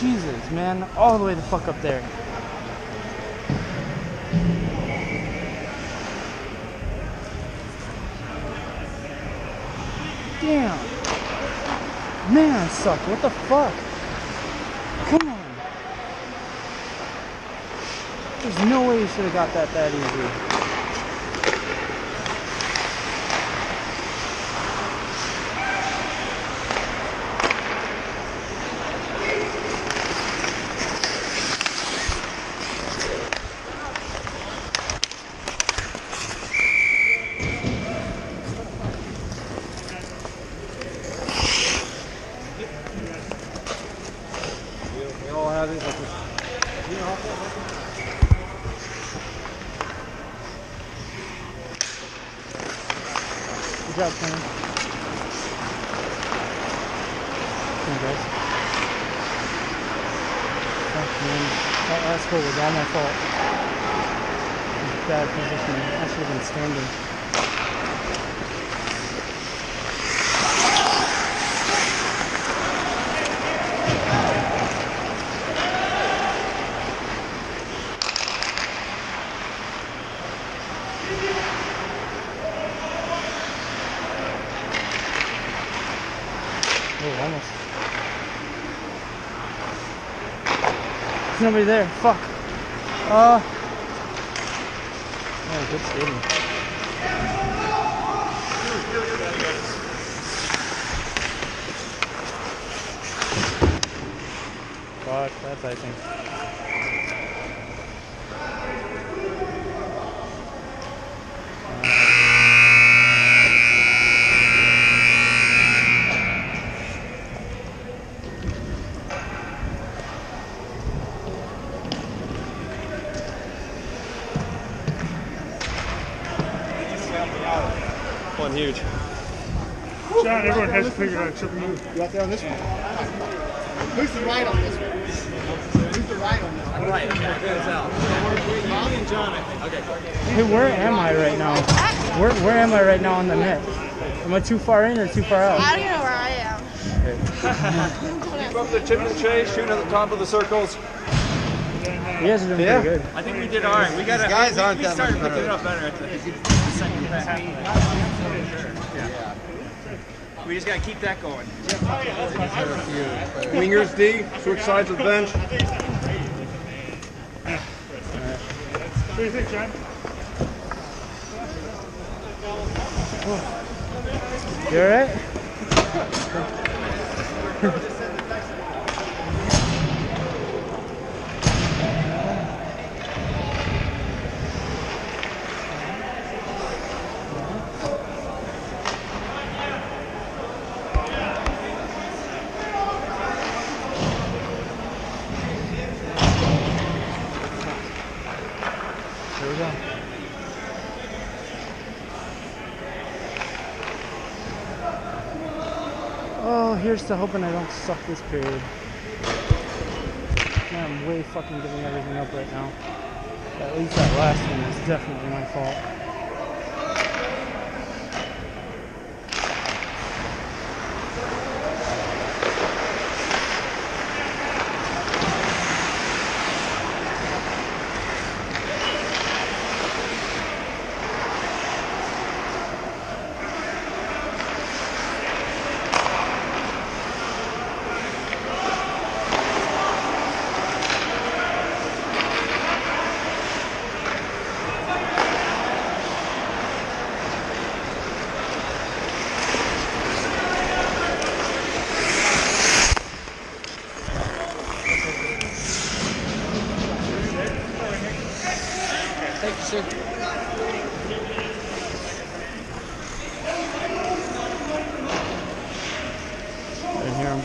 Jesus, man. All the way the fuck up there. Damn. Man, I suck. What the fuck? Come on. There's no way you should have got that easy. Good job, Sam. Come on, guys. Fuck, man. That last hole was all my fault. It was bad positioning. I should have been standing. Oh, almost. There's nobody there. Fuck. Oh, good skating. Fuck, that's icing. One huge. John, everyone has to figure out except you. You out there on this one? Who's the right on this one? Who's the right on this one? Right, me and John, I think. Okay. Hey, where am I right now? Where am I right now on the net? Am I too far in or too far out? I don't know where I am. Keep up the chip and chase, shooting at the top of the circles. You guys are doing pretty good. I think we did all right. We got guys aren't we that started much picking it better. up better at the second half. Yeah. We just got to keep that going. Wingers D, switch sides of the bench. What do you think, John? You alright? Here we go. Oh, here's to hoping I don't suck this period. Man, I'm way fucking giving everything up right now. At least that last one is definitely my fault. Thank you, sir. I didn't hear him.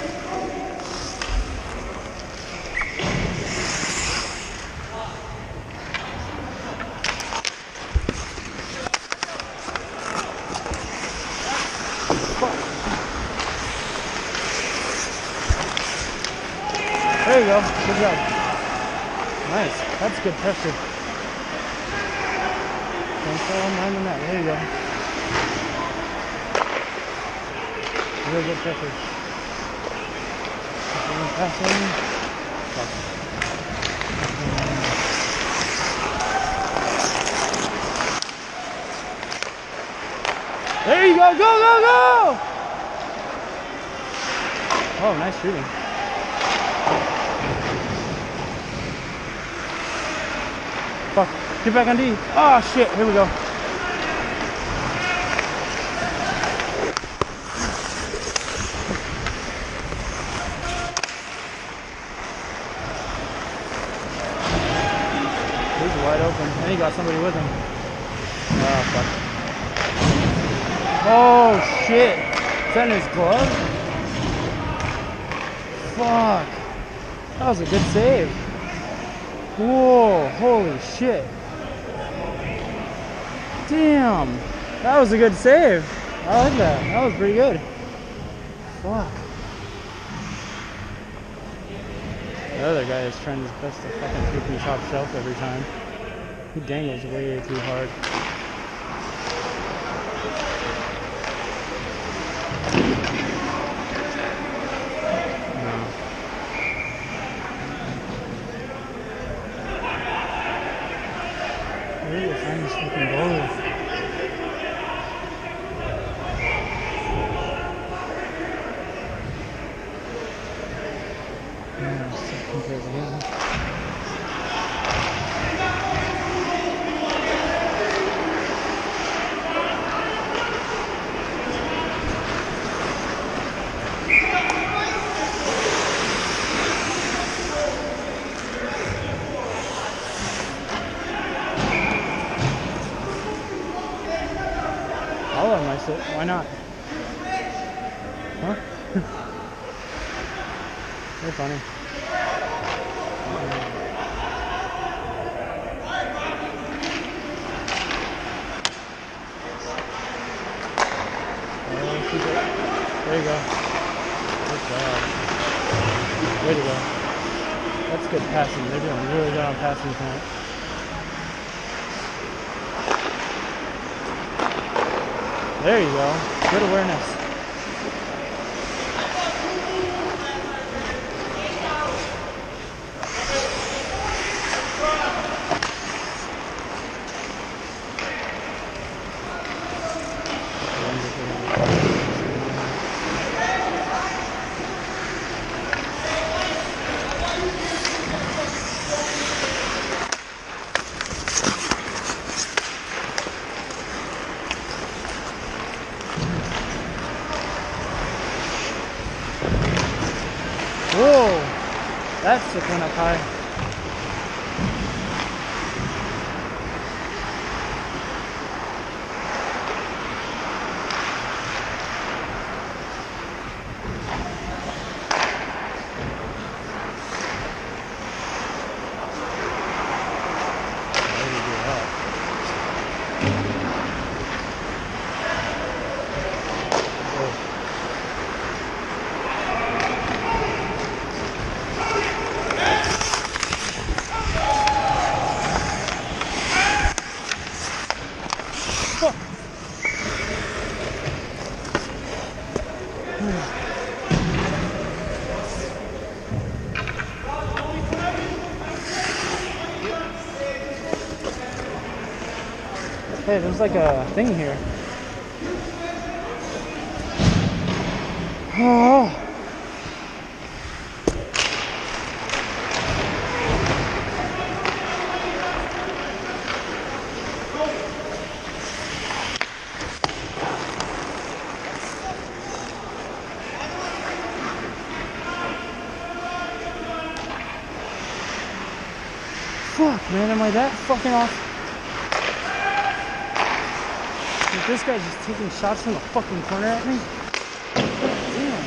There you go. Good job. Nice. That's good pressure. Don't fall behind the net. There you go. Real good pressure. Passing. There you go, go, go, go! Oh, nice shooting. Fuck, get back on D. Oh shit, here we go. He's wide open, and he got somebody with him. Oh, fuck. Oh shit! Is that in his glove? Fuck! That was a good save. Whoa! Holy shit! Damn! That was a good save. I like that. That was pretty good. Fuck. The other guy is trying his best to fucking take me top shelf every time. He dangles way too hard. Where did I find this fucking bowler? Yeah, still compared to him. I'll let my sit. Why not? Huh? They're funny. Keep it. There you go. Good job. Way to go. That's good passing. They're doing really good on passing tonight. There you go. Good awareness. Whoa! That's just went up high. Hey, there's like a thing here. Oh. Fuck, man, am I that fucking off? This guy's just taking shots from the fucking corner at me. Damn.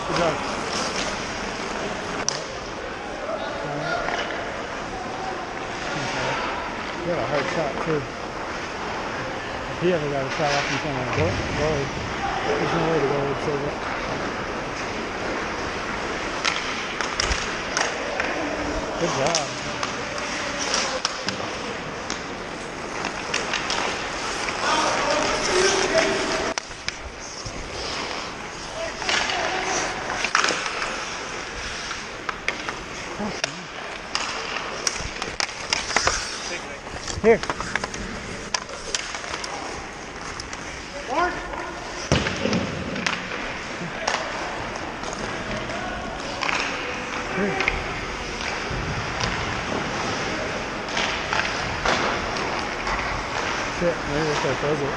Good job. He had a hard shot too. If he ever got a shot off in front of the goalie, there's no way the goalie would save it. Good job. Here. Shit, maybe if I close it.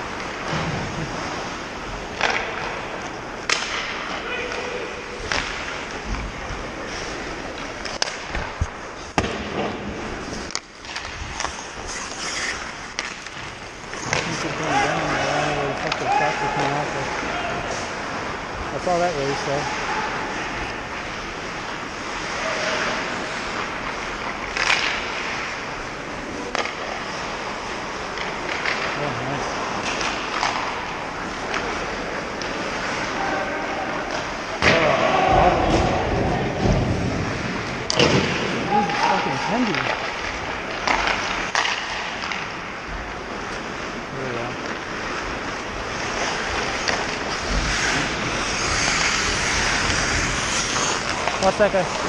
That's all that really said. Oh, nice. Oh, this is fucking heavy. There we go. Watch that guy.